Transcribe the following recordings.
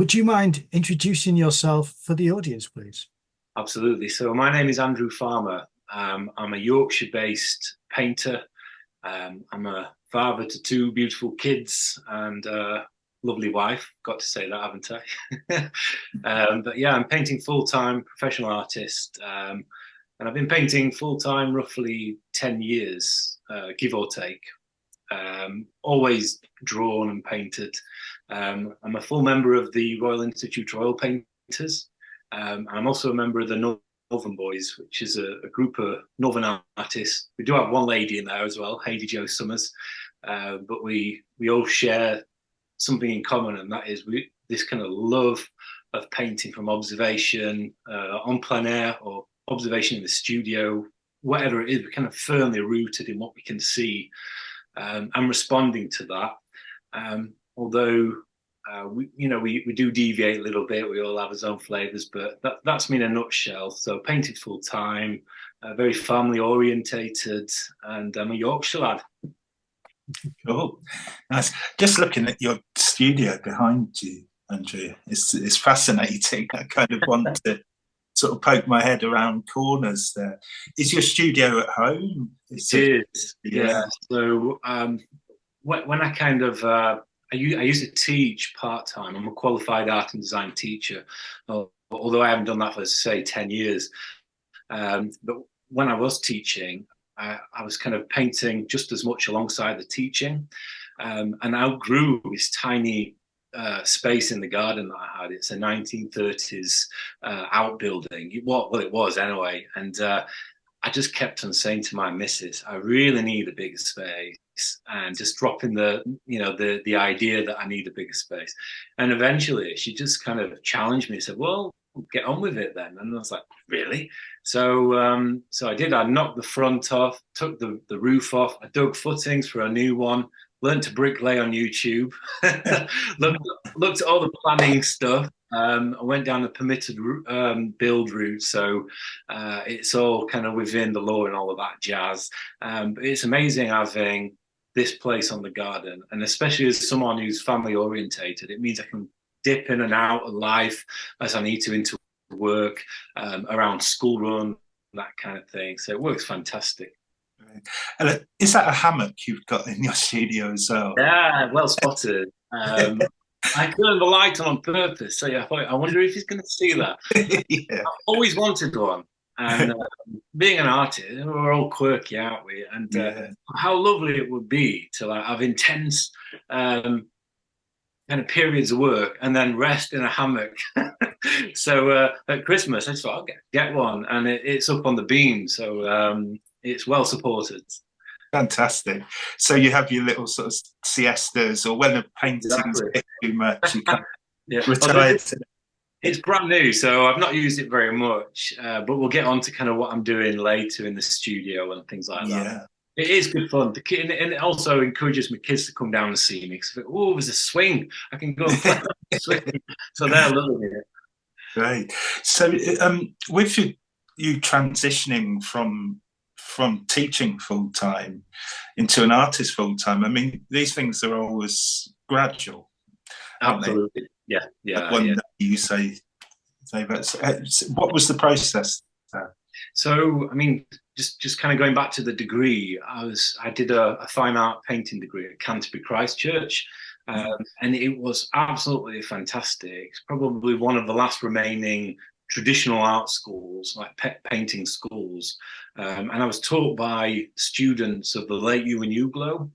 would you mind introducing yourself for the audience, please? Absolutely. So my name is Andrew Farmer. I'm a Yorkshire-based painter. I'm a father to two beautiful kids and a lovely wife. Got to say that, haven't I? But yeah, I'm painting full-time, professional artist. And I've been painting full-time roughly 10 years, give or take. Always drawn and painted. I'm a full member of the Royal Institute of Oil Painters. I'm also a member of the Northern Boys, which is a group of Northern artists. We do have one lady in there as well, Hayley Jo Summers, but we all share something in common, and that is this kind of love of painting from observation on plein air or observation in the studio, whatever it is. We're kind of firmly rooted in what we can see and responding to that. Although we do deviate a little bit. We all have his own flavors, but that's me in a nutshell. So painted full time, very family orientated, and I'm a Yorkshire lad. Cool, nice. Just looking at your studio behind you, Andrew, it's fascinating. I kind of want to sort of poke my head around corners there. Is your studio at home? It is, yeah. So when I kind of I used to teach part-time. I'm a qualified art and design teacher, although I haven't done that for, say, 10 years. But when I was teaching, I was kind of painting just as much alongside the teaching, and outgrew this tiny space in the garden that I had. It's a 1930s outbuilding. It was anyway. And I just kept on saying to my missus, I really need a bigger space, and just dropping the idea that I need a bigger space. And eventually she just kind of challenged me and said, well, get on with it then. And I was like, really? So I did. I knocked the front off, took the roof off, I dug footings for a new one, learned to bricklay on YouTube, looked at all the planning stuff. I went down the permitted build route, so it's all kind of within the law and all of that jazz. But it's amazing having this place on the garden, and especially as someone who's family orientated, it means I can dip in and out of life as I need to into work, around school run, that kind of thing. So it works fantastic. And is that a hammock you've got in your studio as well? Yeah, well spotted. I turned the light on purpose, so I thought, I wonder if he's going to see that. Yeah. I've always wanted one, and being an artist, we're all quirky, aren't we? And how lovely it would be to have intense kind of periods of work and then rest in a hammock. So at Christmas, I just thought, I'll get one, and it's up on the beam, so it's well supported. Fantastic. So you have your little sort of siestas, or when the painting's too much, you can retire. It's brand new, so I've not used it very much, but we'll get on to kind of what I'm doing later in the studio and things like that. Yeah. It is good fun. And it also encourages my kids to come down and see me. Because, oh, there's a swing. I can go and play swing. So they're loving it. Great. So with you transitioning from teaching full-time into an artist full-time, I mean, these things are always gradual. Absolutely. Yeah. Day you say that. What was the process there? So, I mean, just kind of going back to the degree, I did a fine art painting degree at Canterbury Christchurch, and it was absolutely fantastic. It's probably one of the last remaining traditional art schools, like painting schools, and I was taught by students of the late Ewan Uglow.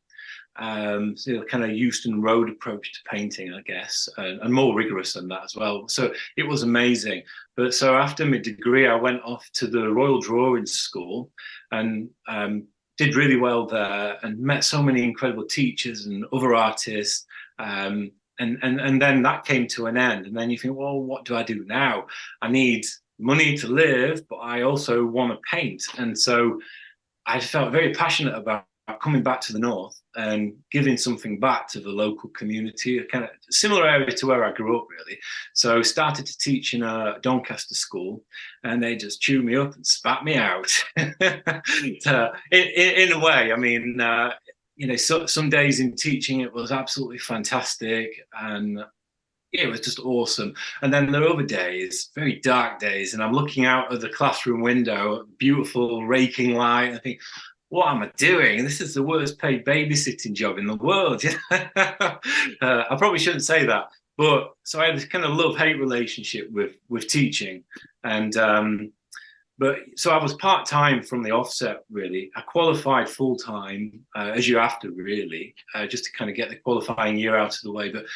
So kind of Euston Road approach to painting, I guess, and more rigorous than that as well. So it was amazing. But so after my degree, I went off to the Royal Drawing School and did really well there, and met so many incredible teachers and other artists. And then that came to an end. And then you think, well, what do I do now? I need money to live, but I also want to paint. And so I felt very passionate about coming back to the north and giving something back to the local community, a kind of similar area to where I grew up, really. So started to teach in a Doncaster school, and they just chewed me up and spat me out. So, in a way, I mean, some days in teaching it was absolutely fantastic, and it was just awesome. And then there are other days, very dark days, and I'm looking out of the classroom window, beautiful raking light, and I think, what am I doing? This is the worst paid babysitting job in the world. I probably shouldn't say that, but so I had this kind of love-hate relationship with teaching, and but so I was part-time from the offset, really. I qualified full-time, as you have to, really, just to kind of get the qualifying year out of the way. But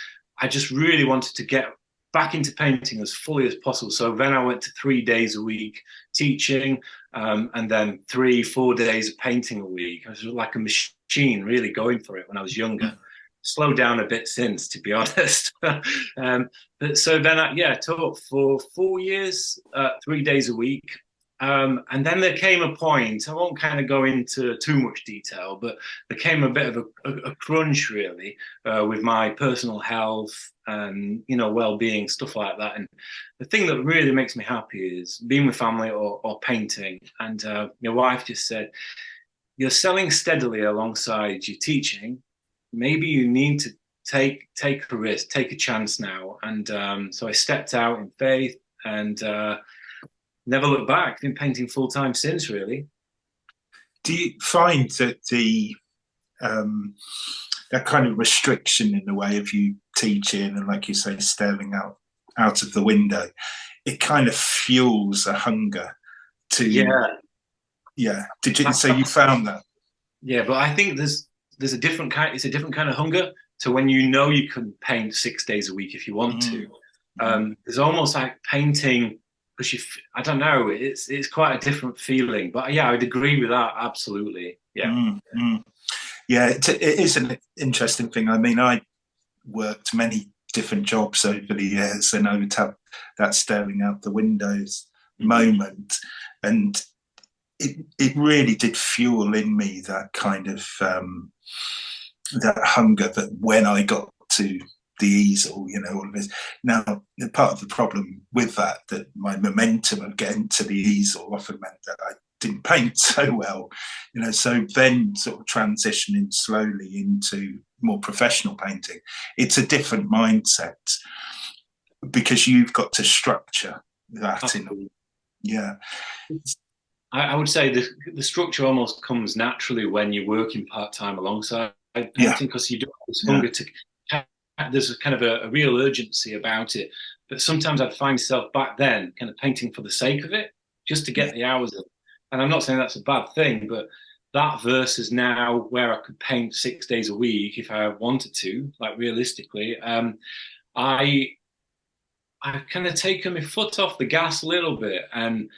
I just really wanted to get back into painting as fully as possible. So then I went to 3 days a week teaching, and then 3-4 days of painting a week. I was like a machine, really going for it when I was younger. Slowed down a bit since, to be honest. But so then I taught for 4 years, 3 days a week. And then there came a point, I won't kind of go into too much detail, but there came a bit of a crunch, really, with my personal health and, well-being, stuff like that. And the thing that really makes me happy is being with family or painting. And your wife just said, you're selling steadily alongside your teaching. Maybe you need to take a risk, take a chance now. And so I stepped out in faith and never looked back. Been painting full time since, really. Do you find that that kind of restriction in the way of you teaching and, like you say, staring out of the window, it kind of fuels a hunger to? Yeah. Did you? So you found that? Yeah, but I think there's a different kind. It's a different kind of hunger to when you can paint 6 days a week if you want to. There's almost like painting. Because I don't know, it's quite a different feeling. But yeah, I would agree with that, absolutely. Yeah. Yeah, it is an interesting thing. I mean, I worked many different jobs over the years, and I would have that staring out the windows moment. And it really did fuel in me that kind of that hunger that when I got to the easel, all of this. Now, part of the problem with that my momentum of getting to the easel often meant that I didn't paint so well, so then sort of transitioning slowly into more professional painting. It's a different mindset because you've got to structure that I would say the structure almost comes naturally when you're working part-time alongside painting, because you don't have this hunger to. There's a kind of a real urgency about it. But sometimes I'd find myself back then kind of painting for the sake of it, just to get the hours in. And I'm not saying that's a bad thing, but that versus now where I could paint 6 days a week if I wanted to, like realistically, I've kind of taken my foot off the gas a little bit, and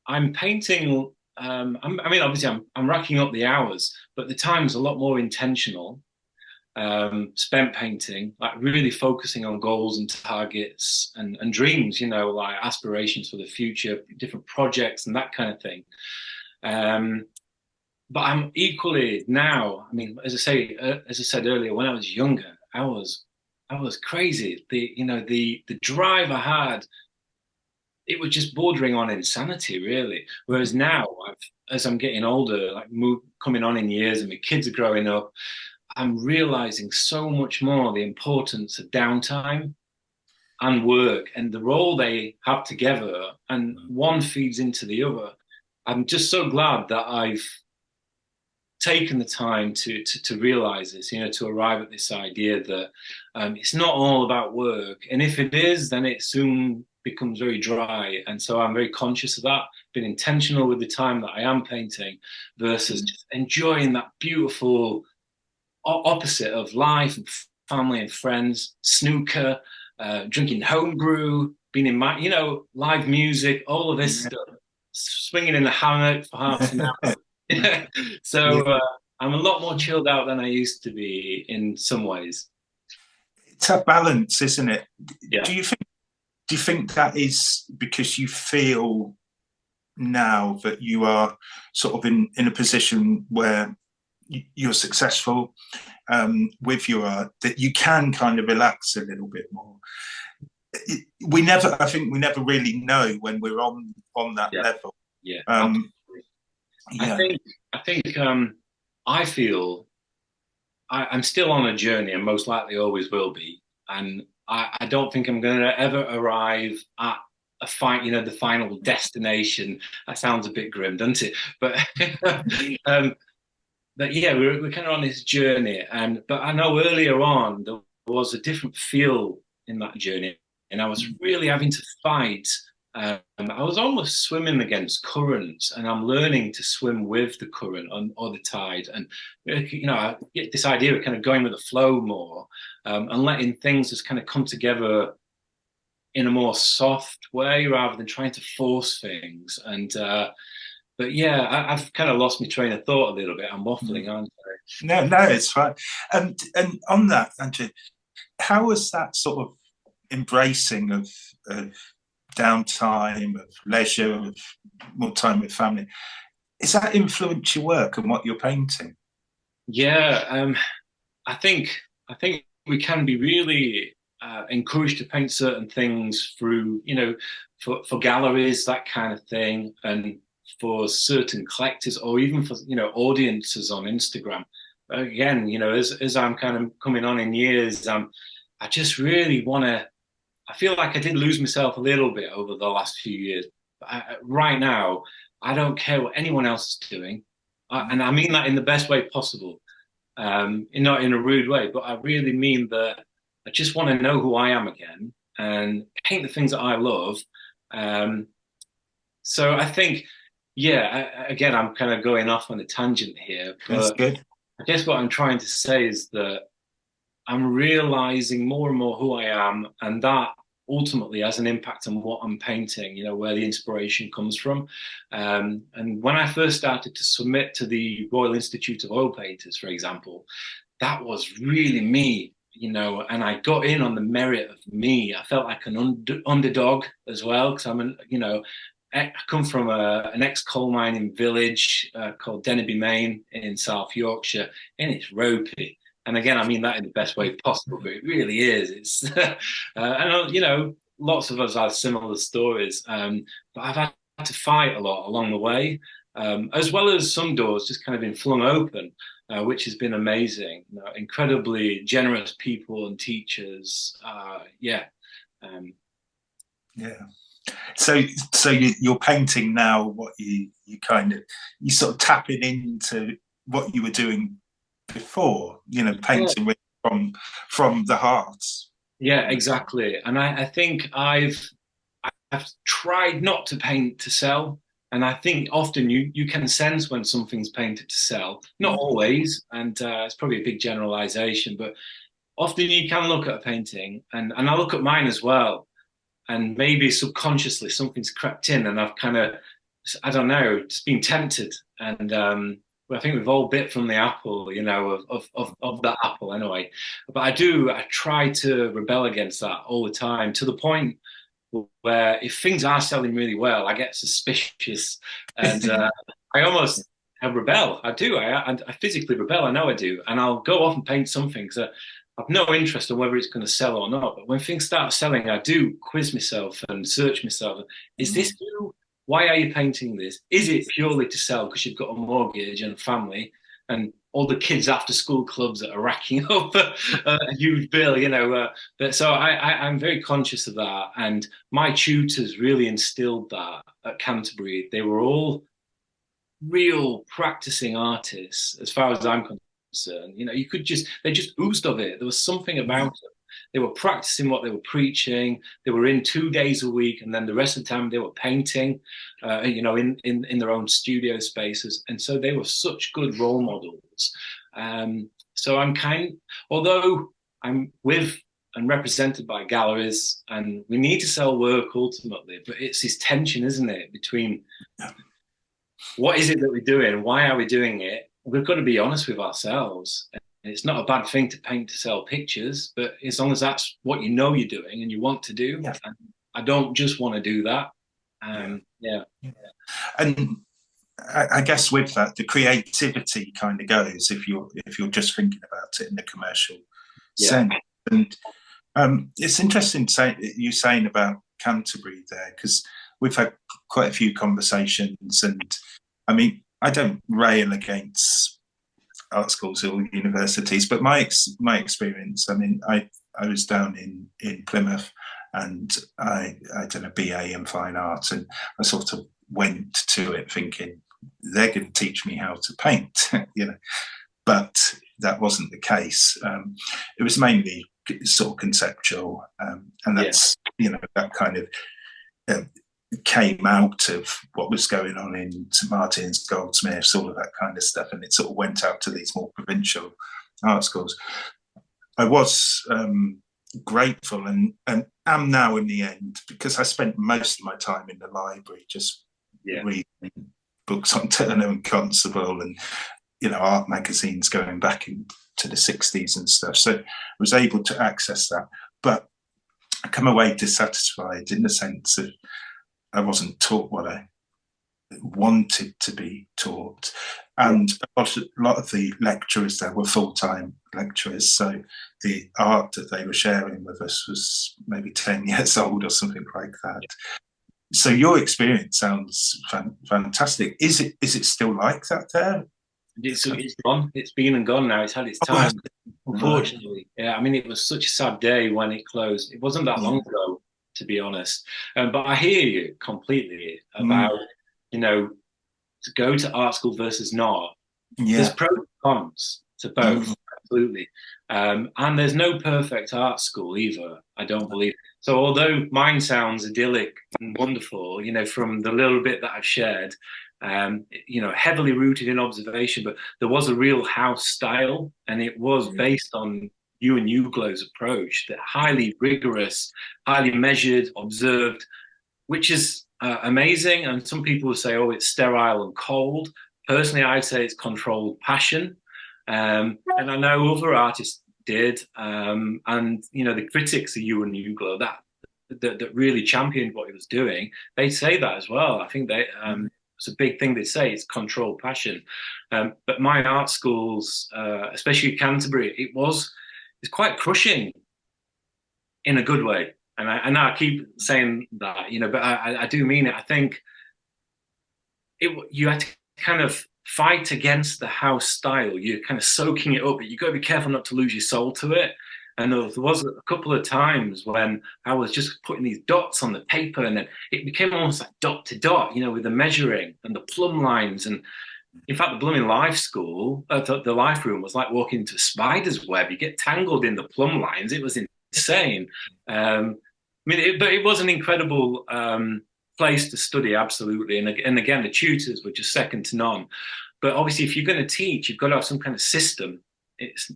I'm painting. Obviously I'm racking up the hours, but the time's a lot more intentional. Spent painting, like really focusing on goals and targets and dreams, like aspirations for the future, different projects and that kind of thing. But I'm equally now, as I said earlier, when I was younger, I was crazy. The drive I had, it was just bordering on insanity, really. Whereas now, as I'm getting older, like coming on in years and my kids are growing up, I'm realizing so much more the importance of downtime and work and the role they have together, and one feeds into the other. I'm just so glad that I've taken the time to realize this, to arrive at this idea that it's not all about work. And if it is, then it soon becomes very dry. And so I'm very conscious of that, been intentional with the time that I am painting versus just enjoying that beautiful opposite of life and family and friends, snooker, drinking homebrew, being in my, live music, all of this stuff, swinging in the hammock for half an hour. So I'm a lot more chilled out than I used to be in some ways. It's a balance, isn't it? Yeah. Do you think that is because you feel now that you are sort of in a position where you're successful with your art, that you can kind of relax a little bit more? I think we never really know when we're on that level. I feel I'm still on a journey and most likely always will be, and I don't think I'm going to ever arrive at the final destination. That sounds a bit grim, doesn't it? But but yeah, we're kind of on this journey, but I know earlier on there was a different feel in that journey, and I was really having to fight. I was almost swimming against currents, and I'm learning to swim with the current or the tide. And I get this idea of kind of going with the flow more, and letting things just kind of come together in a more soft way rather than trying to force things. But yeah, I've kind of lost my train of thought a little bit. I'm waffling, aren't I? No, it's fine. And on that, Andrew, how was that sort of embracing of downtime, of leisure, of more time with family? Is that influence your work and what you're painting? Yeah, I think we can be really encouraged to paint certain things through, for galleries, that kind of thing, and for certain collectors, or even for audiences on Instagram. Again, as I'm kind of coming on in years, I just really want to. I feel like I did lose myself a little bit over the last few years. But right now, I don't care what anyone else is doing, and I mean that in the best way possible, not in a rude way. But I really mean that I just want to know who I am again and paint the things that I love. So I think, yeah, again, I'm kind of going off on a tangent here, but that's good. I guess what I'm trying to say is that I'm realizing more and more who I am, and that ultimately has an impact on what I'm painting, where the inspiration comes from. And when I first started to submit to the Royal Institute of Oil Painters, for example, that was really me, and I got in on the merit of me. I felt like an underdog as well, because I come from an ex-coal mining village called Denby Main in South Yorkshire, and it's ropey. And again, I mean that in the best way possible, but it really is. It's, and lots of us have similar stories, but I've had to fight a lot along the way, as well as some doors just kind of been flung open, which has been amazing. Incredibly generous people and teachers. Yeah. So you're painting now what you sort of tapping into what you were doing before, painting from the heart. Yeah, exactly. And I think I've tried not to paint to sell. And I think often you can sense when something's painted to sell. Not always, and it's probably a big generalization, but often you can look at a painting, and I look at mine as well, and maybe subconsciously something's crept in, and I've kind of, I don't know, just been tempted. And I think we've all bit from the apple, of that apple anyway. But I try to rebel against that all the time, to the point where if things are selling really well, I get suspicious, and I almost rebel. I do. I physically rebel. I know I do, and I'll go off and paint something because I've no interest in whether it's going to sell or not. But when things start selling, I do quiz myself and search myself. Is this you? Why are you painting this? Is it purely to sell because you've got a mortgage and a family and all the kids after school clubs that are racking up a huge bill, But so I'm very conscious of that. And my tutors really instilled that at Canterbury. They were all real practicing artists, as far as I'm concerned. They just oozed of it. There was something about them. They were practicing what they were preaching. They were in 2 days a week, and then the rest of the time they were painting, in their own studio spaces. And so they were such good role models. So although I'm with and represented by galleries, and we need to sell work ultimately, but it's this tension, isn't it, between what is it that we're doing, why are we doing it? We've got to be honest with ourselves. It's not a bad thing to paint to sell pictures, but as long as that's what you're doing and you want to do, and I don't just want to do that. And I guess with that, the creativity kind of goes if you're just thinking about it in the commercial sense. And it's interesting you saying about Canterbury there, because we've had quite a few conversations, and I mean, I don't rail against art schools or universities, but my experience, I mean, I I was down in Plymouth, and I did a BA in fine art, and I sort of went to it thinking they're going to teach me how to paint, but that wasn't the case. It was mainly sort of conceptual, and that's that kind of came out of what was going on in St Martin's, Goldsmiths, all of that kind of stuff, and it sort of went out to these more provincial art schools. I was grateful and am now in the end, because I spent most of my time in the library just reading books on Turner and Constable and art magazines going back into the 60s and stuff. So I was able to access that, but I come away dissatisfied in the sense of I wasn't taught what I wanted to be taught. And a lot of the lecturers there were full-time lecturers, so the art that they were sharing with us was maybe 10 years old or something like that. So your experience sounds fantastic. Is it still like that there? It's gone. It's been and gone now. It's had its time, unfortunately. Yeah, I mean, it was such a sad day when it closed. It wasn't that long ago, to be honest. But I hear you completely about, to go to art school versus not. There's pros and cons to both, absolutely. And there's no perfect art school either, I don't believe. So although mine sounds idyllic and wonderful, from the little bit that I've shared, heavily rooted in observation, but there was a real house style, and it was based on Ewan Uglow's approach, that highly rigorous, highly measured, observed, which is amazing. And some people will say, oh, it's sterile and cold. Personally, I'd say it's controlled passion. And I know other artists did. And, the critics of Ewan Uglow that really championed what he was doing, they say that as well. I think it's a big thing they say, it's controlled passion. But my art schools, especially Canterbury, it's quite crushing in a good way. And I keep saying that, but I do mean it. I think you had to kind of fight against the house style. You're kind of soaking it up, but you've got to be careful not to lose your soul to it. And there was a couple of times when I was just putting these dots on the paper, and then it became almost like dot to dot, with the measuring and the plumb lines. And in fact, the blooming life school, the life room was like walking into a spider's web. You get tangled in the plumb lines. It was insane. But it was an incredible place to study, absolutely. And again, the tutors were just second to none. But obviously, if you're going to teach, you've got to have some kind of system. It's,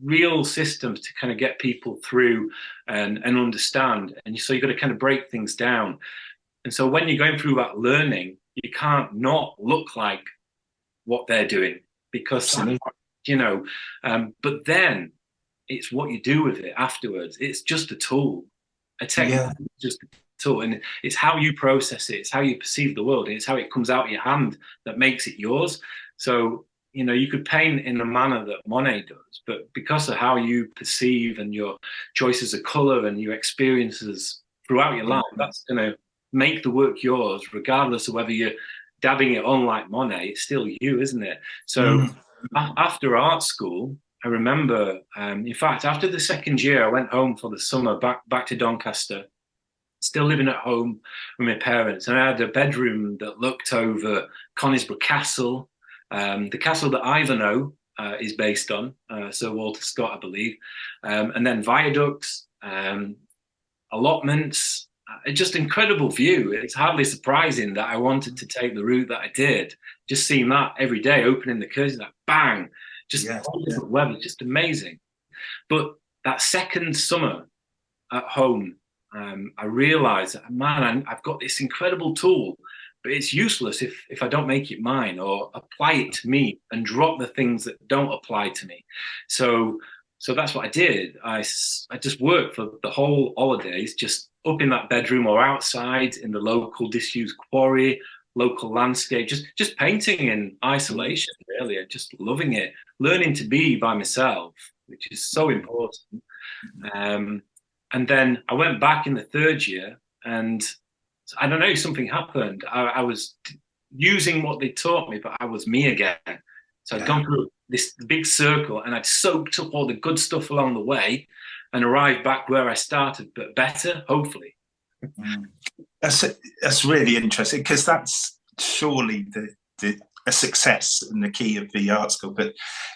real systems to kind of get people through and understand. And so you've got to kind of break things down. And so when you're going through that learning, you can't not look like what they're doing, because, but then it's what you do with it afterwards. It's just a tool. A technique is just a tool. And it's how you process it. It's how you perceive the world. And it's how it comes out of your hand that makes it yours. So, you could paint in the manner that Monet does, but because of how you perceive and your choices of color and your experiences throughout your life, that's going to make the work yours, regardless of whether you're dabbing it on like Monet. It's still you, isn't it? So after art school, I remember, in fact, after the second year, I went home for the summer back to Doncaster, still living at home with my parents. And I had a bedroom that looked over Conisbrough Castle, the castle that Ivanhoe is based on, Sir Walter Scott, I believe, and then viaducts, allotments, just incredible view. It's hardly surprising that I wanted to take the route that I did. Just seeing that every day, opening the curtains, like bang, just weather, just amazing. But that second summer at home, I realized that, man, I've got this incredible tool, but it's useless if I don't make it mine or apply it to me and drop the things that don't apply to me. So that's what I did. I just worked for the whole holidays, just up in that bedroom or outside in the local disused quarry, local landscape, just painting in isolation, really, and just loving it, learning to be by myself, which is so important. And then I went back in the third year, and I don't know, something happened. I was using what they taught me, but I was me again. So I'd gone through this big circle, and I'd soaked up all the good stuff along the way. and arrive back where I started, but better, hopefully. That's really interesting, because that's surely a success and the key of the art school, but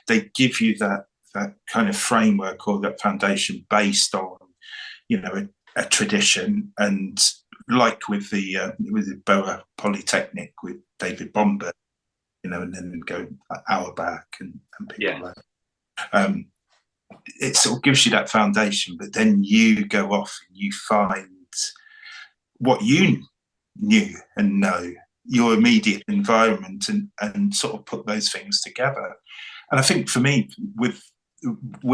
they give you that kind of framework or that foundation based on, you know, a tradition. And like with the Boa Polytechnic with David Bomber, you know, and then go Auerbach and people like that. It sort of gives you that foundation, but then you go off and you find what you knew and know, your immediate environment, and sort of put those things together. And I think for me, with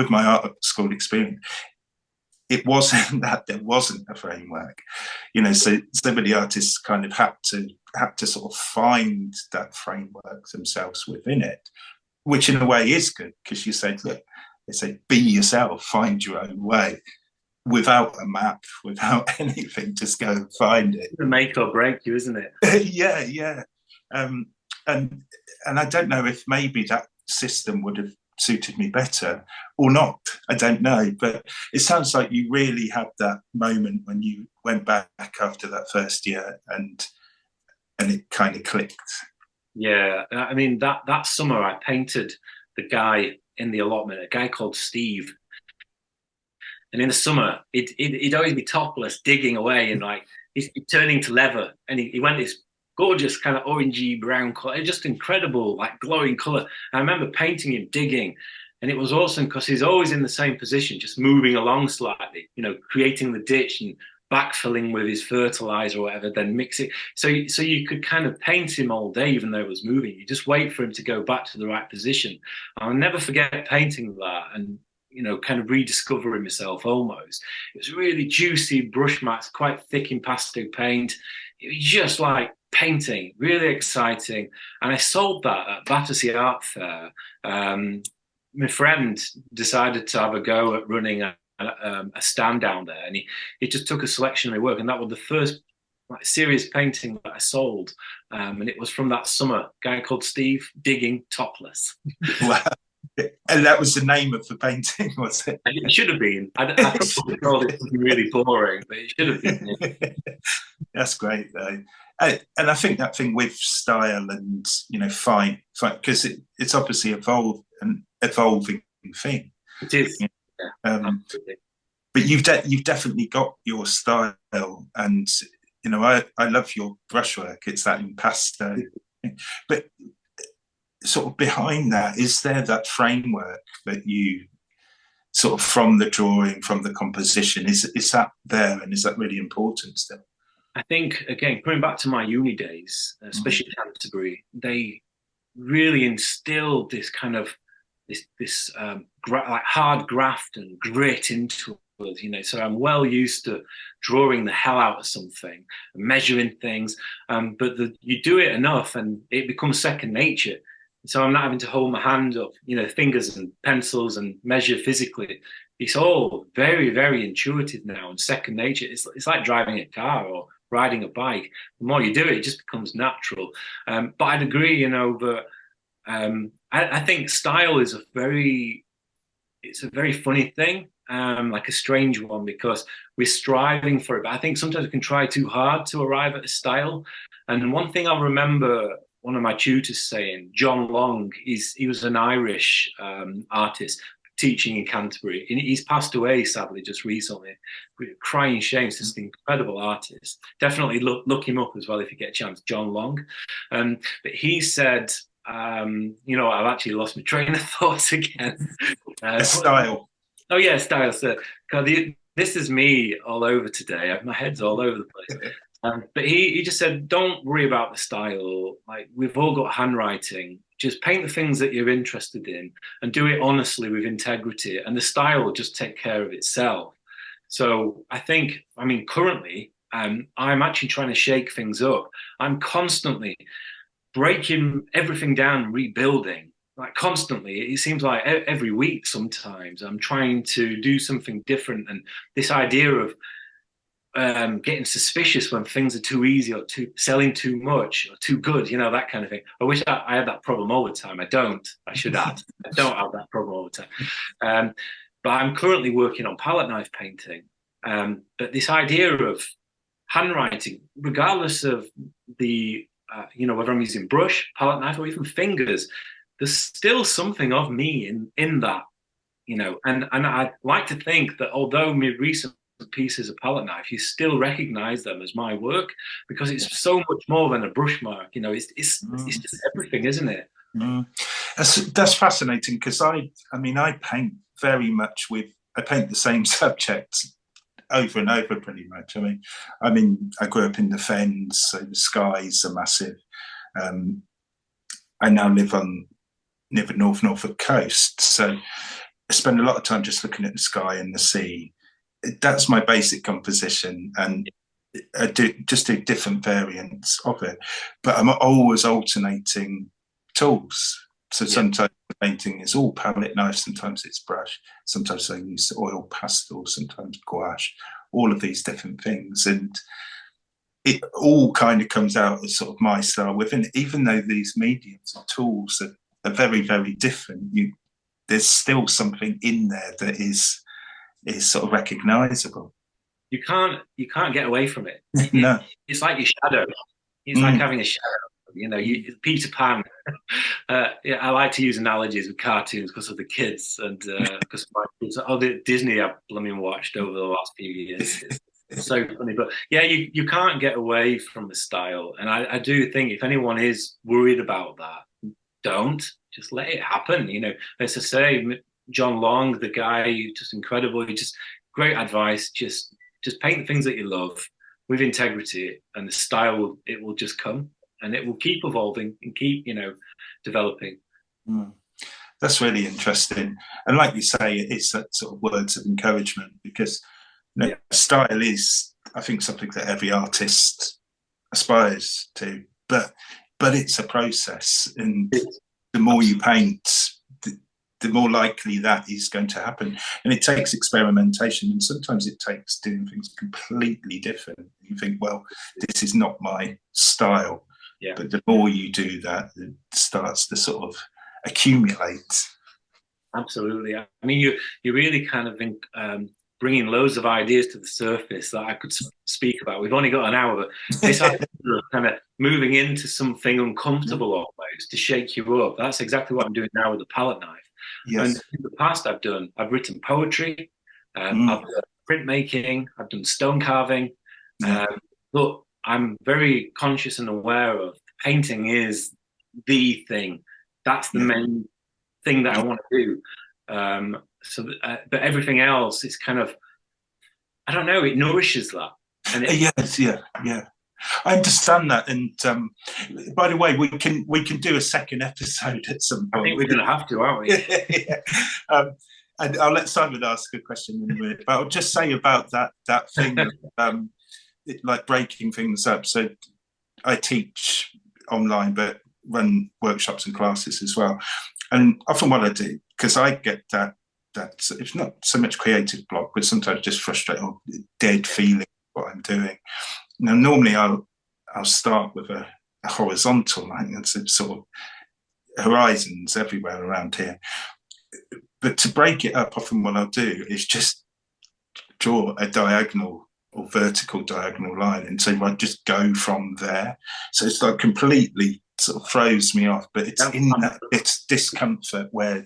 my art school experience, it wasn't that there wasn't a framework, you know. So some of the artists kind of had to sort of find that framework themselves within it, which in a way is good, because you say, look, they say, be yourself, find your own way, without a map, without anything, just go and find it. The make or break you, isn't it? Yeah. And I don't know if maybe that system would have suited me better or not. I don't know, but it sounds like you really had that moment when you went back after that first year and it kind of clicked. Yeah, I mean, that summer I painted the guy in the allotment, a guy called Steve. And in the summer, he'd always be topless, digging away, and like he's turning to leather. And he went this gorgeous kind of orangey brown color, just incredible, like glowing color. I remember painting him digging, and it was awesome because he's always in the same position, just moving along slightly, you know, creating the ditch and backfilling with his fertilizer or whatever, then mix it. So you could kind of paint him all day, even though it was moving. You just wait for him to go back to the right position. I'll never forget painting that and, you know, kind of rediscovering myself almost. It was really juicy brush marks, quite thick impasto paint. It was just like painting, really exciting. And I sold that at Battersea Art Fair. My friend decided to have a go at running a stand down there, and he just took a selection of my work, and that was the first like serious painting that I sold, and it was from that summer. A guy called Steve digging topless. Wow. And that was the name of the painting, was it? It should have been. I probably called it something really boring, but it should have been. That's great, though. And I think that thing with style and, you know, fine, because it's obviously an evolving thing. It is. Yeah. But you've definitely got your style, and you know, I love your brushwork. It's that impasto, but sort of behind that, is there that framework that you sort of, from the drawing, from the composition, is that there, and is that really important still? I think, again, coming back to my uni days, especially Canterbury, they really instilled this kind of this like hard graft and grit into us, you know. So I'm well used to drawing the hell out of something, measuring things, but you do it enough and it becomes second nature. So I'm not having to hold my hand up, you know, fingers and pencils and measure physically. It's all very, very intuitive now and second nature. It's like driving a car or riding a bike. The more you do it, it just becomes natural. But I'd agree, you know, that I think style is a very funny thing, like a strange one, because we're striving for it. But I think sometimes we can try too hard to arrive at a style. And one thing I remember one of my tutors saying, John Long, he was an Irish artist teaching in Canterbury. He's passed away, sadly, just recently. Crying shame. He's just an incredible artist. Definitely look him up as well if you get a chance, John Long. But he said, you know, I've actually lost my train of thought again. Style. Oh yeah, style. So, this is me all over today. My head's all over the place. But he just said, don't worry about the style. Like, we've all got handwriting. Just paint the things that you're interested in and do it honestly with integrity, and the style will just take care of itself. So I think, I mean, currently, I'm actually trying to shake things up. I'm constantly breaking everything down, rebuilding, like constantly. It seems like every week sometimes I'm trying to do something different. And this idea of getting suspicious when things are too easy or selling too much or too good, you know, that kind of thing. I wish I had that problem all the time. I don't. I should add. I don't have that problem all the time. But I'm currently working on palette knife painting. But this idea of handwriting, regardless of the, whether I'm using brush, palette knife, or even fingers, there's still something of me in that, and I'd like to think that although my recent pieces of palette knife, you still recognize them as my work, because it's so much more than a brush mark. It's just everything, isn't it? That's fascinating, because I paint very much I paint the same subjects over and over pretty much. I grew up in the Fens, so the skies are massive. I now live near the Norfolk coast, so I spend a lot of time just looking at the sky and the sea. That's my basic composition, and I do different variants of it. But I'm always alternating tools. So sometimes the painting is all palette knife, sometimes it's brush, sometimes I use oil pastel, sometimes gouache, all of these different things. And it all kind of comes out as sort of my style within it. Even though these mediums and tools are very, very different, there's still something in there that is sort of recognizable. You can't get away from it. No. It's like your shadow. It's like having a shadow. Peter Pan. I like to use analogies with cartoons because of the kids, and because my kids, the Disney I've blooming watched over the last few years. It's so funny, but yeah, you can't get away from the style. And I do think if anyone is worried about that, don't. Just let it happen. As I say, John Long, the guy, just incredible. Just great advice. Just paint the things that you love with integrity, and the style it will just come, and it will keep evolving and keep developing. That's really interesting. And like you say, it's that sort of words of encouragement, because style is, I think, something that every artist aspires to, but it's a process, and the more you paint, the more likely that is going to happen. And it takes experimentation, and sometimes it takes doing things completely different. You think, well, this is not my style. Yeah. But the more you do that, it starts to sort of accumulate. Absolutely. I mean, you really kind of bringing loads of ideas to the surface that I could speak about. We've only got an hour, but this idea of kind of moving into something uncomfortable almost to shake you up. That's exactly what I'm doing now with the palette knife. Yes. And in the past, I've written poetry, I've done printmaking, I've done stone carving, but I'm very conscious and aware of painting is the thing. That's the main thing that I want to do. But everything else is kind of, I don't know, it nourishes that. And yes, yeah. I understand that. And by the way, we can do a second episode at some point. I think we're going to have to, aren't we? And I'll let Simon ask a question in a minute. But I'll just say about that thing of like breaking things up. So I teach online, but run workshops and classes as well. And often what I do, because I get that it's not so much creative block, but sometimes just frustrated or dead feeling what I'm doing. Now, normally I'll start with a horizontal line, and sort of horizons everywhere around here. But to break it up, often what I'll do is just draw a diagonal or vertical diagonal line, and so I just go from there. So it's like completely sort of throws me off, but it's in that it's discomfort where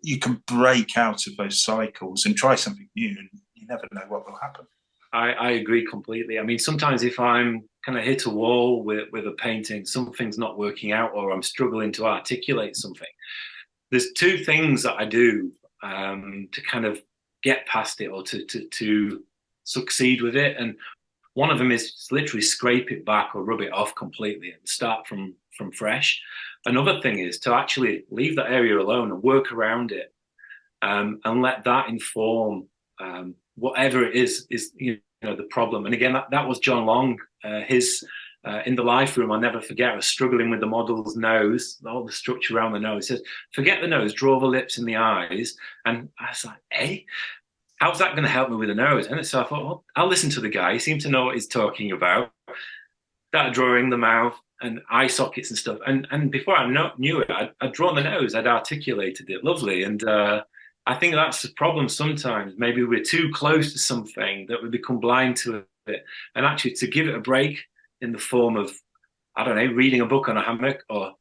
you can break out of those cycles and try something new, and you never know what will happen. I agree completely. I mean, sometimes if I'm kind of hit a wall with a painting, something's not working out, or I'm struggling to articulate something, there's two things that I do to kind of get past it, or to succeed with it. And one of them is literally scrape it back or rub it off completely and start from fresh. Another thing is to actually leave that area alone and work around it, and let that inform whatever it is the problem. And again, that was John Long. His in the life room, I'll never forget, I was struggling with the model's nose, all the structure around the nose. He says, forget the nose, draw the lips and the eyes. And I was like, how's that going to help me with the nose? And so I thought, well, I'll listen to the guy. He seemed to know what he's talking about. Started drawing the mouth, and eye sockets and stuff. And before I knew it, I'd drawn the nose, I'd articulated it lovely. And I think that's the problem sometimes. Maybe we're too close to something that we become blind to it. And actually to give it a break in the form of, I don't know, reading a book on a hammock, or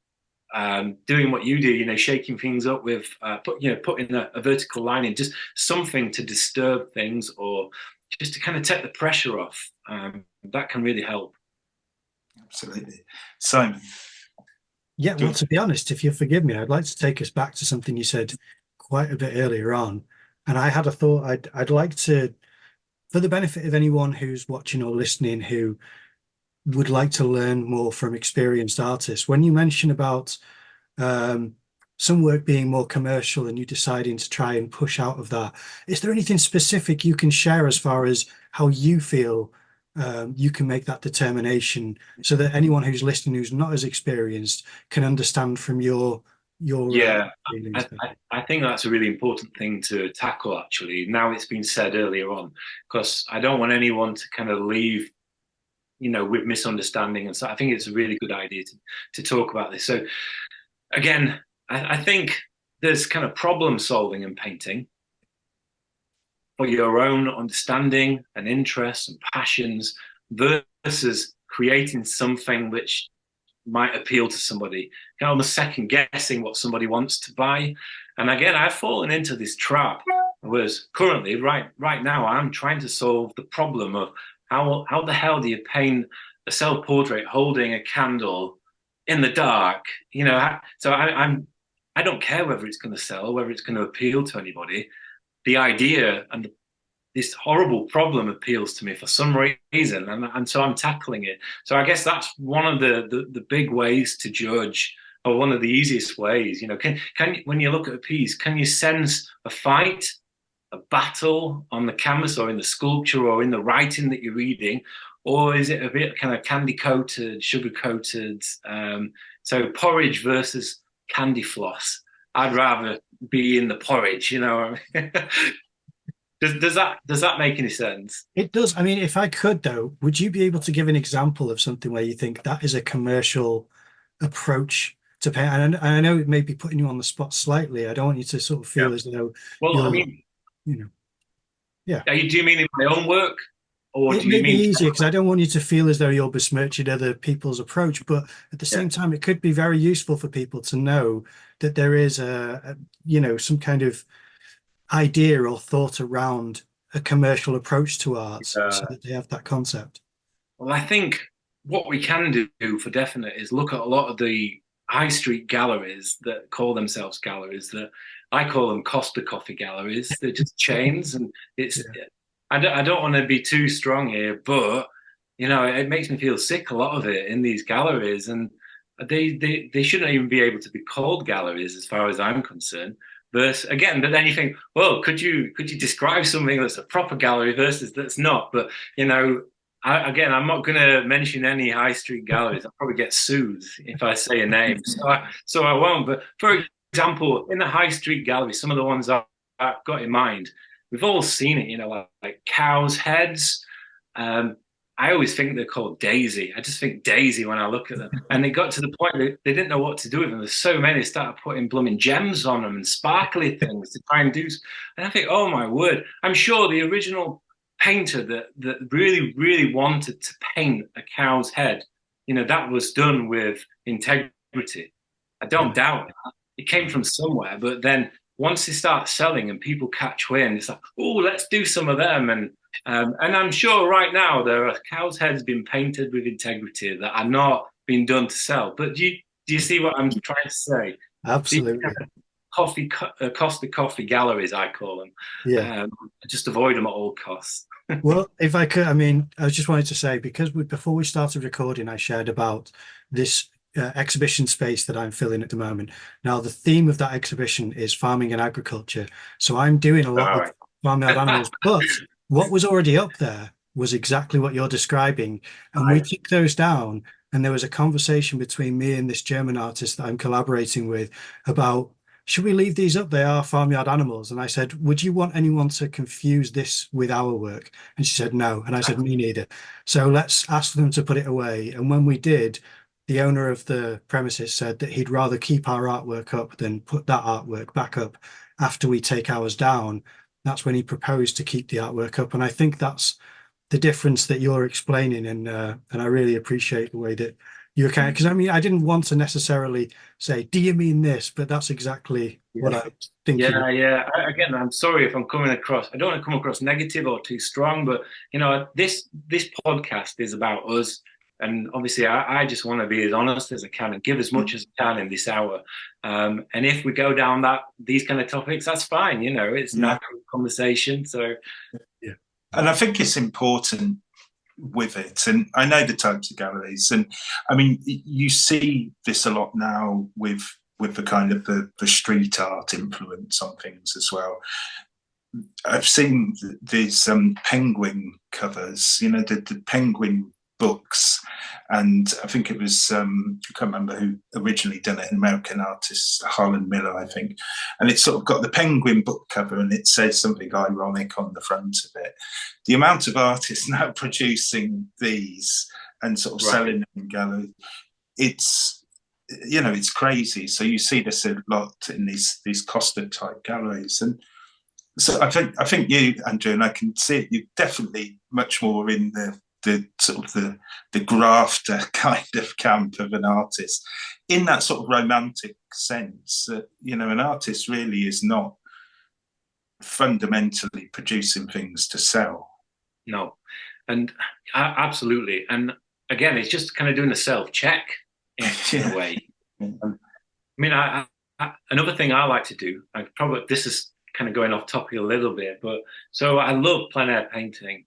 doing what you do, you know, shaking things up with, putting a vertical line in, just something to disturb things, or just to kind of take the pressure off. That can really help. Absolutely. Simon. Yeah, well, to be honest, if you forgive me, I'd like to take us back to something you said quite a bit earlier on. And I had a thought I'd like to, for the benefit of anyone who's watching or listening who would like to learn more from experienced artists, when you mention about some work being more commercial and you deciding to try and push out of that, is there anything specific you can share as far as how you feel you can make that determination, so that anyone who's listening who's not as experienced can understand from your I think that's a really important thing to tackle, actually, now it's been said earlier on, because I don't want anyone to kind of leave, you know, with misunderstanding. And so I think it's a really good idea to talk about this. So again, I think there's kind of problem solving in painting for your own understanding and interests and passions, versus creating something which might appeal to somebody, kind of almost second guessing what somebody wants to buy. And again, I've fallen into this trap. Whereas currently, right now, I'm trying to solve the problem of how the hell do you paint a self-portrait holding a candle in the dark? You know, so I don't care whether it's going to sell, whether it's going to appeal to anybody. The idea and this horrible problem appeals to me for some reason, and so I'm tackling it. So I guess that's one of the big ways to judge, or one of the easiest ways. You know, can when you look at a piece, can you sense a fight, a battle on the canvas, or in the sculpture, or in the writing that you're reading, or is it a bit kind of candy coated, sugar coated? So porridge versus candy floss. I'd rather be in the porridge, you know. Does that make any sense? It does. I mean, if I could, though, would you be able to give an example of something where you think that is a commercial approach to paint? And I know it may be putting you on the spot slightly. I don't want you to sort of feel as though. Well, I mean, you know, yeah. Do you mean in my own work? Or it do you may mean be easier, because I don't want you to feel as though you're besmirching other people's approach, but at the same time, it could be very useful for people to know that there is some kind of idea or thought around a commercial approach to art, so that they have that concept? Well, I think what we can do for definite is look at a lot of the high street galleries that call themselves galleries, that I call them Costa Coffee galleries. They're just chains, and it's. Yeah. I don't want to be too strong here, but you know, it makes me feel sick, a lot of it in these galleries, and they shouldn't even be able to be called galleries as far as I'm concerned. But then you think, well, could you describe something that's a proper gallery versus that's not? But you know, I'm not going to mention any high street galleries. I'll probably get sued if I say a name, so I won't. But for example, in the high street gallery, some of the ones I've got in mind, we've all seen it, you know, like cows' heads. I always think they're called Daisy. I just think Daisy when I look at them. And it got to the point that they didn't know what to do with them. There's so many, they started putting blooming gems on them and sparkly things to try and do. And I think, oh my word, I'm sure the original painter that really, really wanted to paint a cow's head, you know, that was done with integrity. I don't doubt that. It came from somewhere, but then once they start selling and people catch wind, it's like, oh, let's do some of them. And I'm sure right now there are cows' heads being painted with integrity that are not being done to sell. But do you see what I'm trying to say? Absolutely. Costa Coffee galleries, I call them. Yeah. Just avoid them at all costs. Well, if I could, I mean, I just wanted to say, because before we started recording, I shared about this exhibition space that I'm filling at the moment. Now, the theme of that exhibition is farming and agriculture. So I'm doing a lot of farmyard animals, but what was already up there was exactly what you're describing. And we took those down, and there was a conversation between me and this German artist that I'm collaborating with about, should we leave these up? They are farmyard animals. And I said, would you want anyone to confuse this with our work? And she said, no. And I said, me neither. So let's ask them to put it away. And when we did, the owner of the premises said that he'd rather keep our artwork up than put that artwork back up after we take ours down. That's when he proposed to keep the artwork up. And I think that's the difference that you're explaining. And I really appreciate the way that you can, because I mean, I didn't want to necessarily say, do you mean this? But that's exactly what I think. Yeah. Again, I'm sorry if I'm coming across, I don't want to come across negative or too strong, but you know, this podcast is about us. And obviously I just want to be as honest as I can and give as much as I can in this hour. And if we go down these kind of topics, that's fine. You know, it's not a conversation. So yeah. And I think it's important with it, and I know the types of galleries, and I mean you see this a lot now with the kind of the street art influence on things as well. I've seen these penguin covers, you know, the penguin books, and I think it was I can't remember who originally done it, an American artist, Harlan Miller, I think, and it's sort of got the penguin book cover and it says something ironic on the front of it. The amount of artists now producing these and sort of selling them in galleries, it's, you know, it's crazy. So you see this a lot in these Costa type galleries, and so I think you, Andrew, and I can see it, you're definitely much more in the sort of the grafter kind of camp of an artist, in that sort of romantic sense that, you know, an artist really is not fundamentally producing things to sell. No, and absolutely. And again, it's just kind of doing a self-check in a way. I mean, another thing I like to do, this is kind of going off topic a little bit, but so I love plein air painting.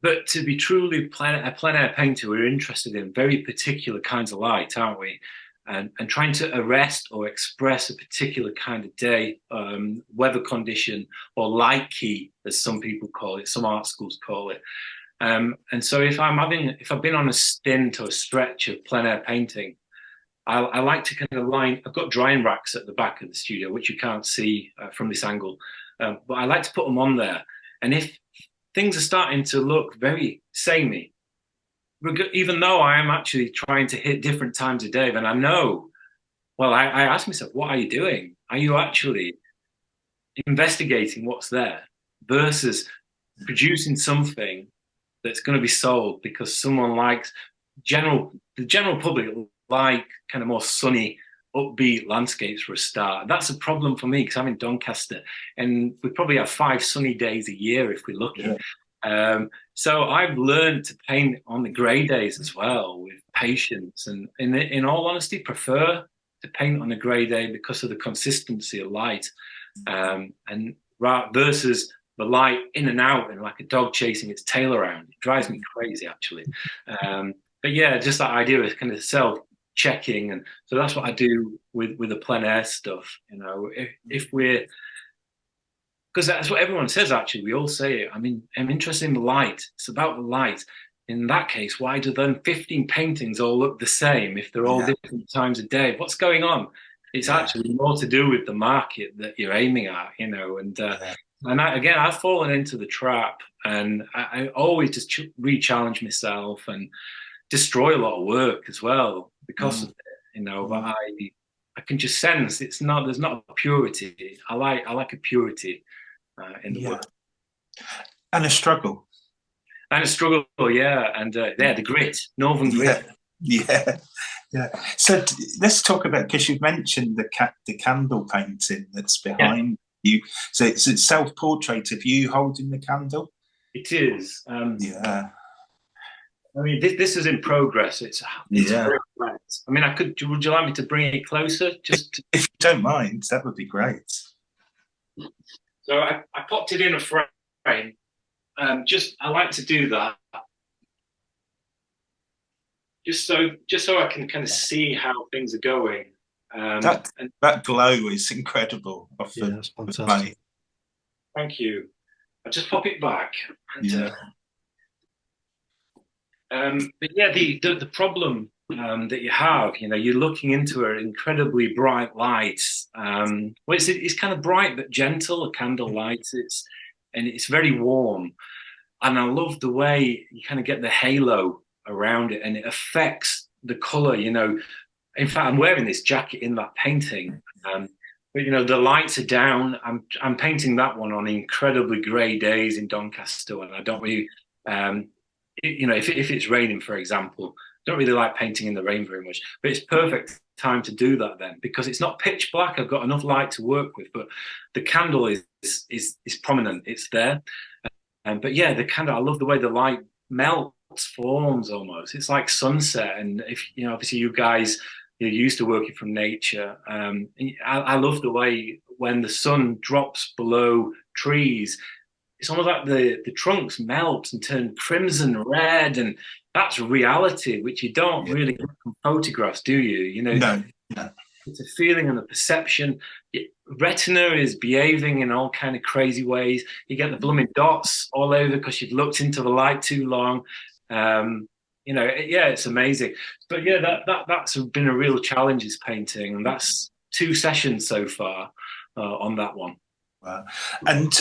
But to be truly a plein air painter, we're interested in very particular kinds of light, aren't we? And trying to arrest or express a particular kind of day, weather condition, or light key, as some people call it, some art schools call it. And so if I've been on a stint or a stretch of plein air painting, I like to kind of I've got drying racks at the back of the studio, which you can't see from this angle, but I like to put them on there. And if things are starting to look very samey, even though I am actually trying to hit different times of day, then I know, well, I ask myself, what are you doing? Are you actually investigating what's there versus producing something that's going to be sold because someone likes the general public like kind of more sunny, upbeat landscapes for a start. That's a problem for me because I'm in Doncaster and we probably have 5 sunny days a year if we're lucky. Yeah. So I've learned to paint on the grey days as well with patience, and in all honesty, prefer to paint on a grey day because of the consistency of light, and versus the light in and out and like a dog chasing its tail around. It drives me crazy, actually. But yeah, just that idea of kind of self-checking, and so that's what I do with the plein air stuff. You know, if we're, because that's what everyone says, actually. We all say it. I mean, I'm interested in the light. It's about the light. In that case, why do then 15 paintings all look the same if they're all different times of day? What's going on? It's actually more to do with the market that you're aiming at, you know. And I've fallen into the trap, and I always just re-challenge myself and destroy a lot of work as well because of it, you know. But I can just sense there's not a purity. I like a purity in the work, and a struggle, and the grit, northern grit. Yeah. So let's talk about, because you've mentioned the candle painting that's behind you. So it's self-portrait of you holding the candle. It is. I mean, this is in progress. It's very wet. I mean, would you like me to bring it closer? If you don't mind, that would be great. So I popped it in a frame. I like to do that. Just so I can kind of see how things are going. That glow is incredible. That's fantastic. Thank you. I'll just pop it back. But yeah, the problem that you have, you know, you're looking into an incredibly bright light. Well, it's kind of bright but gentle, a candle light. It's very warm, and I love the way you kind of get the halo around it, and it affects the color, you know. In fact, I'm wearing this jacket in that painting. But you know, the lights are down. I'm painting that one on incredibly grey days in Doncaster, and I don't really, you know, if it's raining, for example, don't really like painting in the rain very much. But it's perfect time to do that then, because it's not pitch black. I've got enough light to work with, but the candle is prominent. It's there. But yeah, the candle. I love the way the light melts, forms almost. It's like sunset. And if you know, obviously, you guys, you're used to working from nature. I love the way when the sun drops below trees, it's almost like the trunks melt and turn crimson red, and that's reality, which you don't really get from photographs, do you? You know, no. It's a feeling and a perception. Retina is behaving in all kind of crazy ways. You get the blooming dots all over because you've looked into the light too long. You know, yeah, it's amazing. But yeah, that's been a real challenge, is painting, and that's 2 sessions so far on that one. Wow. And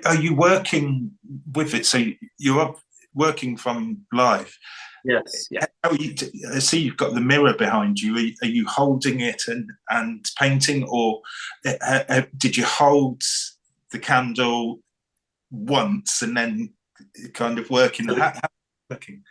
are you working with it? So you're working from life. Yes. Yeah. How you, I see you've got the mirror behind you. Are you holding it and painting, or did you hold the candle once and then kind of working? Working?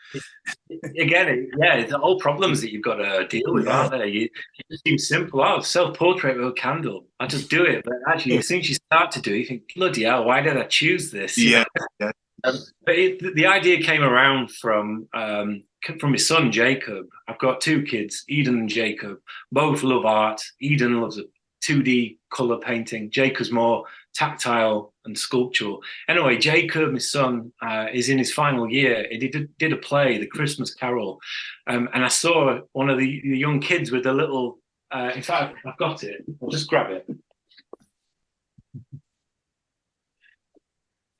Again, it's all problems that you've got to deal with, aren't they? It just seems simple. Oh, self-portrait with a candle. I just do it. But actually, as soon as you start to do it, you think, bloody hell, why did I choose this? Yeah. But the idea came around from my son, Jacob. I've got 2 kids, Eden and Jacob. Both love art. Eden loves a 2D colour painting. Jacob's more tactile and sculptural. Anyway, Jacob, my son, is in his final year. He did a play, The Christmas Carol, and I saw one of the young kids with a little. In fact, I've got it. I'll just grab it.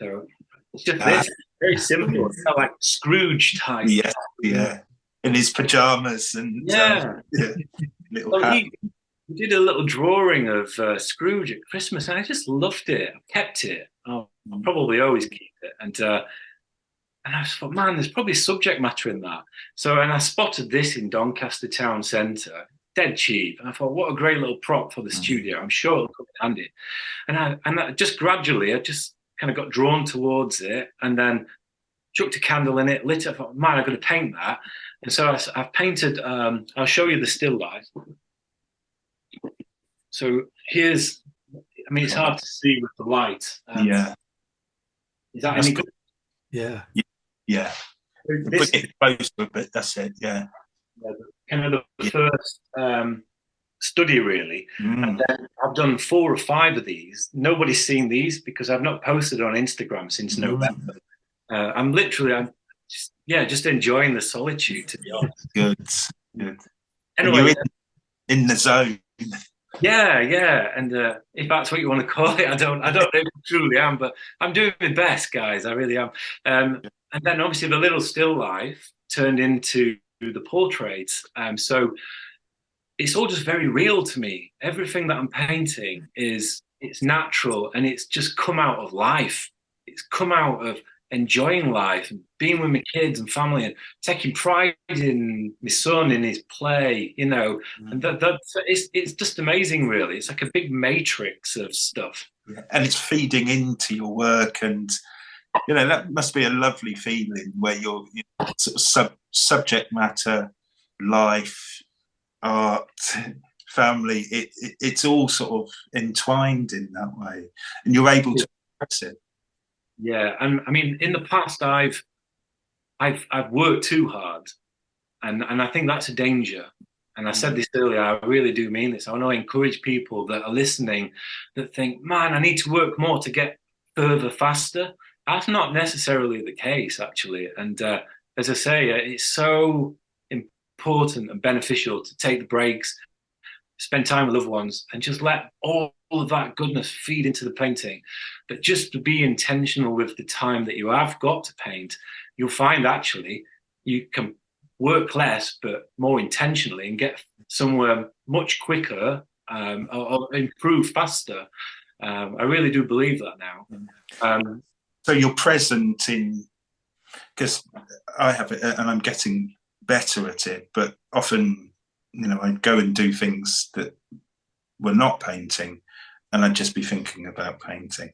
So it's just this, very simple. It's kind of like Scrooge type. Yeah. In his pajamas and little hat. He did a little drawing of Scrooge at Christmas, and I just loved it. I kept it. I'll probably always keep it. And I just thought, man, there's probably subject matter in that. So, and I spotted this in Doncaster Town Centre, dead cheap. And I thought, what a great little prop for the studio. I'm sure it'll come in handy. And I just gradually, I just kind of got drawn towards it, and then chucked a candle in it, lit it. I thought, man, I've got to paint that. And so I've painted. I'll show you the still life. So here's, I mean, it's hard to see with the light. Is that any good? Yeah. Yeah. Bring it closer a bit, that's it, yeah. Kind of the first study, really. And then I've done 4 or 5 of these. Nobody's seen these because I've not posted on Instagram since November. I'm just enjoying the solitude, to be honest. Good. Anyway, you're in the zone. Yeah, and if that's what you want to call it, I don't know if I truly am, but I'm doing my best, guys. I really am. And then obviously the little still life turned into the portraits. So it's all just very real to me. Everything that I'm painting it's natural, and it's just come out of life. It's come out of enjoying life and being with my kids and family and taking pride in my son, in his play, you know. And it's just amazing, really. It's like a big matrix of stuff. And it's feeding into your work, and you know, that must be a lovely feeling where you're sort of subject matter, life, art, family, it's all sort of entwined in that way, and you're able to express it. Yeah, and I mean, in the past, I've worked too hard, and I think that's a danger. And I said this earlier, I really do mean this. I want to encourage people that are listening that think, man, I need to work more to get further faster. That's not necessarily the case, actually. And as I say, it's so important and beneficial to take the breaks, spend time with loved ones, and just let all of that goodness feed into the painting. But just to be intentional with the time that you have got to paint, you'll find actually you can work less but more intentionally and get somewhere much quicker or improve faster. I really do believe that now. So you're present in, because I have it, and I'm getting better at it, but often, I'd go and do things that were not painting, and I'd just be thinking about painting.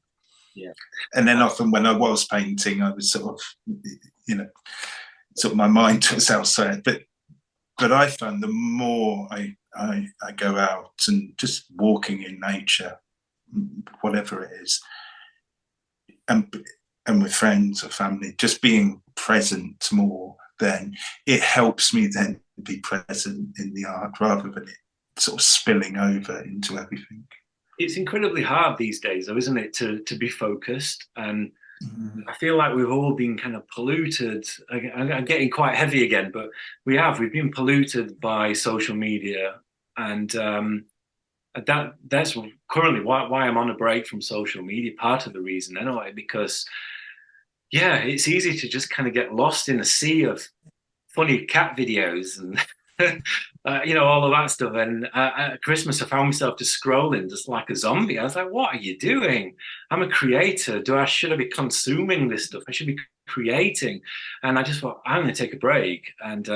Yeah. And then often when I was painting, I was sort of my mind was elsewhere. But I found the more I go out and just walking in nature, whatever it is, and with friends or family, just being present more, then it helps me then be present in the art rather than it sort of spilling over into everything. It's incredibly hard these days, though, isn't it, to be focused? And I feel like we've all been kind of polluted. I'm getting quite heavy again, but we've been polluted by social media, and that's currently why I'm on a break from social media. Part of the reason, anyway, because it's easy to just kind of get lost in a sea of funny cat videos and all of that stuff. And at Christmas, I found myself just scrolling just like a zombie. I was like, what are you doing? I'm a creator. Should I be consuming this stuff? I should be creating. And I just thought, I'm going to take a break. And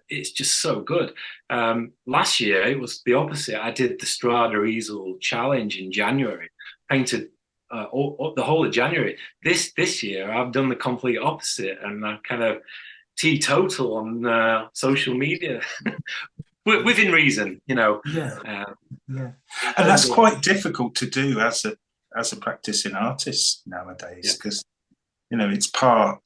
it's just so good. Last year, it was the opposite. I did the Strada Easel Challenge in January, painted the whole of January. This year, I've done the complete opposite. And I kind of teetotal on social media within reason, and that's quite difficult to do as a practicing artist nowadays, because it's part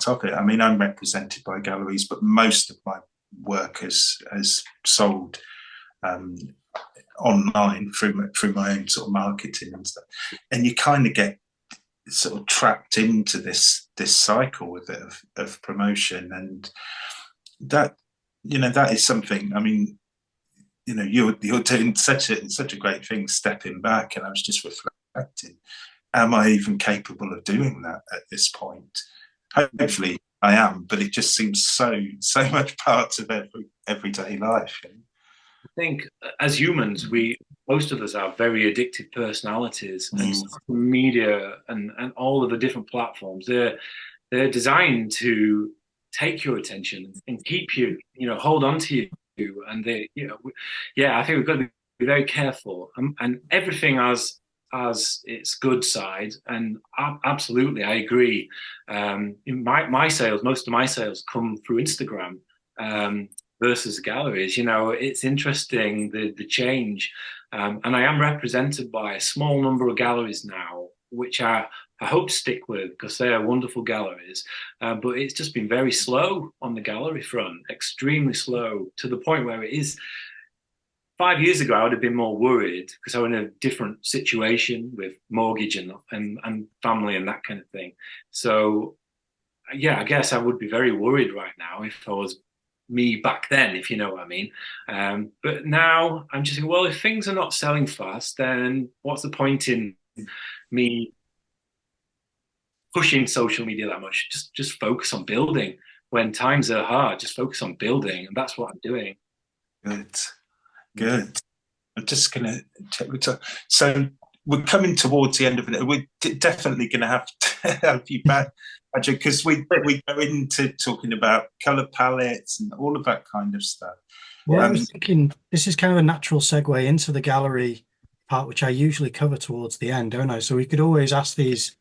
of it. I mean, I'm represented by galleries, but most of my work has sold online through my own sort of marketing and stuff, and you kind of get sort of trapped into this cycle with it of promotion, and that is something. I mean, you're doing such a great thing, stepping back, and I was just reflecting, am I even capable of doing that at this point? Hopefully I am, but it just seems so much part of everyday life. I think as humans, most of us have very addictive personalities, and social media and all of the different platforms, they're designed to take your attention and keep you, hold on to you. And I think we've got to be very careful. And everything has its good side. And absolutely, I agree. In my sales, most of my sales come through Instagram. Versus galleries, it's interesting the change, and I am represented by a small number of galleries now, which I hope to stick with because they are wonderful galleries. But it's just been very slow on the gallery front, extremely slow, to the point where it is. 5 years ago, I would have been more worried because I was in a different situation with mortgage and family and that kind of thing. So, I guess I would be very worried right now if I was me back then, if you know what I mean. But now I'm just thinking, well, if things are not selling fast, then what's the point in me pushing social media that much? Just focus on building. When times are hard, just focus on building, and that's what I'm doing. Good. I'm just gonna check. So we're coming towards the end of it. We're definitely going to have to have you back, because we go into talking about colour palettes and all of that kind of stuff. Well, I was thinking this is kind of a natural segue into the gallery part, which I usually cover towards the end, don't I? So we could always ask these,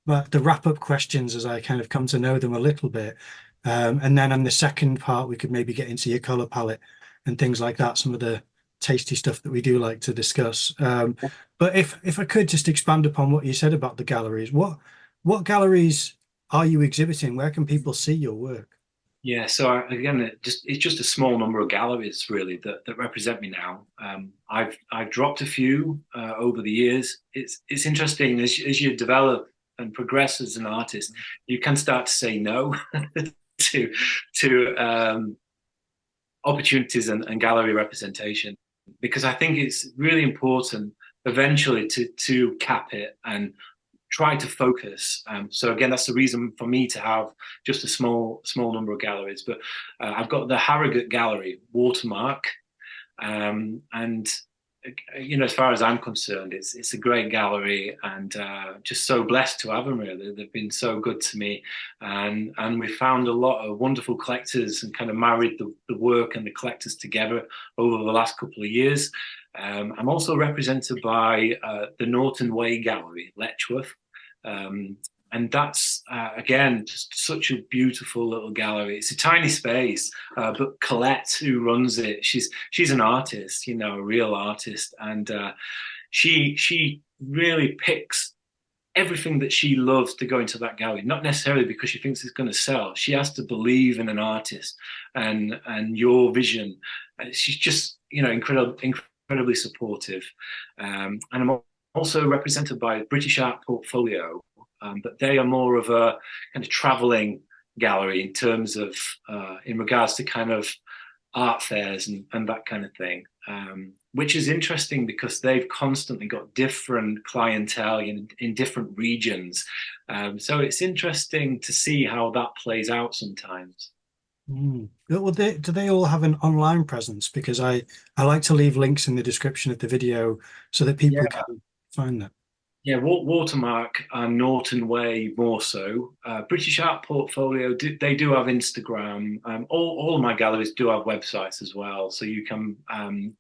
the wrap-up questions as I kind of come to know them a little bit. And then in the second part, we could maybe get into your colour palette and things like that, some of the tasty stuff that we do like to discuss. But if I could just expand upon what you said about the galleries, what galleries are you exhibiting? Where can people see your work? Yeah, so again, it's just a small number of galleries really that represent me now. I've dropped a few over the years. It's interesting as you develop and progress as an artist, you can start to say no to opportunities and gallery representation, because I think it's really important eventually to cap it and try to focus. So again, that's the reason for me to have just a small number of galleries. But I've got the Harrogate Gallery, Watermark, and as far as I'm concerned, it's a great gallery, and just so blessed to have them. Really, they've been so good to me, and we found a lot of wonderful collectors and kind of married the work and the collectors together over the last couple of years. I'm also represented by the Norton Way Gallery, Letchworth. And that's, again, just such a beautiful little gallery. It's a tiny space, but Colette, who runs it, she's an artist, a real artist. And she really picks everything that she loves to go into that gallery, not necessarily because she thinks it's going to sell. She has to believe in an artist and your vision. She's just, incredibly supportive. And I'm also represented by British Art Portfolio. But they are more of a kind of traveling gallery in terms of, in regards to kind of art fairs and that kind of thing, which is interesting because they've constantly got different clientele in different regions. So it's interesting to see how that plays out sometimes. Well, do they all have an online presence? Because I like to leave links in the description of the video so that people can find that. Yeah, Watermark and Norton Way more so. British Art Portfolio, they do have Instagram. All of my galleries do have websites as well, so you can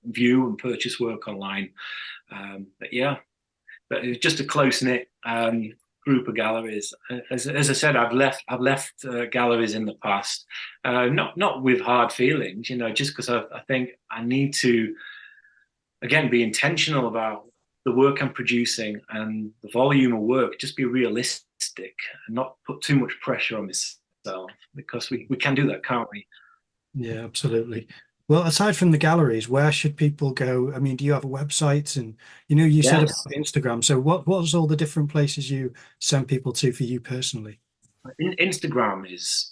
view and purchase work online. But it's just a close knit group of galleries. As I said, I've left galleries in the past, not with hard feelings, just because I think I need to again be intentional about the work I'm producing and the volume of work, just be realistic and not put too much pressure on myself, because we can do that, can't we? Yeah, absolutely. Well, aside from the galleries, where should people go? I mean, do you have a website? And you said about Instagram. So what's all the different places you send people to for you personally? Instagram is,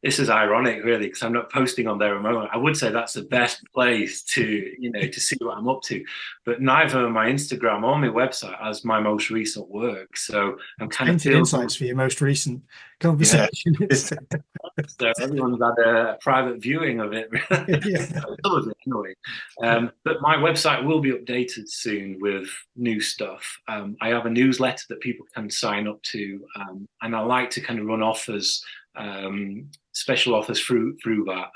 this is ironic really, because I'm not posting on there a moment. I would say that's the best place to see what I'm up to, but neither my Instagram or my website has my most recent work, so I'm kind of insights for your most recent conversation. So everyone's had a private viewing of it, some of it anyway. But my website will be updated soon with new stuff. I have a newsletter that people can sign up to, and I like to kind of run offers, special offers through that.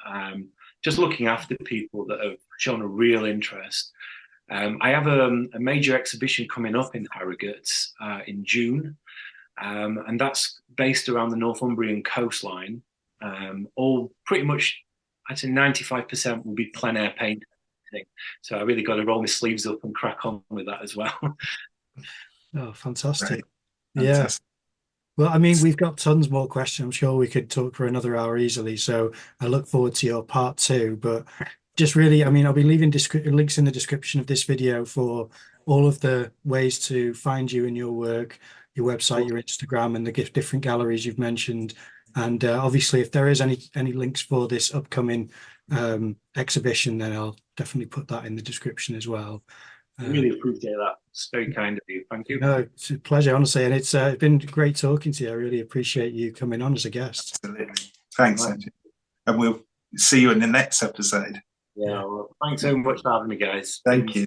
Just looking after people that have shown a real interest. I have a major exhibition coming up in Harrogate in June, and that's based around the Northumbrian coastline. All pretty much, I'd say 95% will be plein air painting. So I really got to roll my sleeves up and crack on with that as well. Oh, fantastic. Right. Yeah. Fantastic. Well, I mean, we've got tons more questions. I'm sure we could talk for another hour easily. So I look forward to your part 2. But just really, I mean, I'll be leaving links in the description of this video for all of the ways to find you and your work, your website, your Instagram, and the different galleries you've mentioned. And obviously, if there is any links for this upcoming exhibition, then I'll definitely put that in the description as well. I really appreciate that. It's very kind of you. Thank you. No, it's a pleasure, honestly. And it's been great talking to you. I really appreciate you coming on as a guest. Absolutely. Thanks, Andrew. And we'll see you in the next episode. Yeah, well, thanks so much for having me, guys. Thank you.